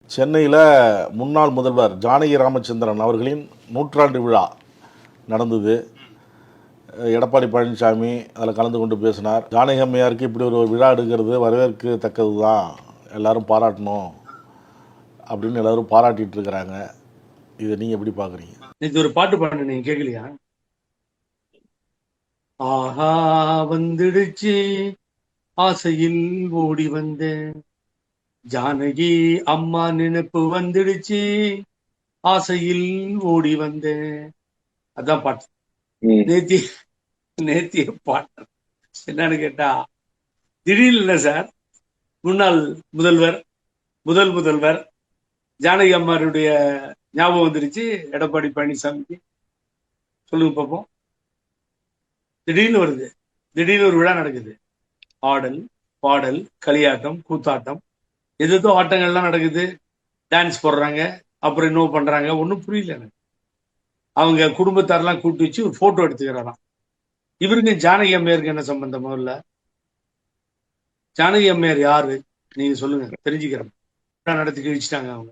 சென்னையில் முன்னாள் முதல்வர் ஜானகி ராமச்சந்திரன் அவர்களின் நூற்றாண்டு விழா நடந்தது. எடப்பாடி பழனிசாமி அதில் கலந்து கொண்டு பேசினார். ஜானகி அம்மையாருக்கு இப்படி ஒரு விழா எடுக்கிறது வரவேற்கத்தக்கது தான், எல்லாரும் பாராட்டணும் அப்படின்னு எல்லாரும் பாராட்டிட்டு இருக்கிறாங்க. இதை நீங்கள் எப்படி பார்க்குறீங்க? நேற்று ஒரு பாட்டு பாடு, நீங்க கேட்கலையா? ஆஹா வந்துடுச்சு ஆசையில் ஓடி வந்தேன், ஜானகி அம்மா நினைப்பு வந்துடுச்சு ஆசையில் ஓடி வந்தேன். அதான் பாட்டு. நேத்திய நேத்திய பாட்டு என்னன்னு கேட்டா, திடீர்னு இல்லை சார், முன்னாள் முதல்வர் ஜானகி அம்மாருடைய ஞாபகம் வந்துடுச்சு எடப்பாடி பழனிசாமிக்கு. சொல்லுங்க பார்ப்போம். திடீர்னு வருது, திடீர்னு ஒரு விழா நடக்குது. ஆடல் பாடல் களியாட்டம் கூத்தாட்டம் எதோ ஆட்டங்கள்லாம் நடக்குது, டான்ஸ் போடுறாங்க, அப்புறம் இன்னும் பண்றாங்க. ஒன்றும் புரியல எனக்கு. அவங்க குடும்பத்தாரெல்லாம் கூட்டி வச்சு ஒரு போட்டோ எடுத்துக்கிறாராம். இவருக்கு ஜானகி அம்மையாருக்கு என்ன சம்பந்தம்? இல்ல, ஜானகி அம்மையார் யாரு நீங்க சொல்லுங்க, தெரிஞ்சுக்கிறேன். நடத்தி கழிச்சுட்டாங்க அவங்க.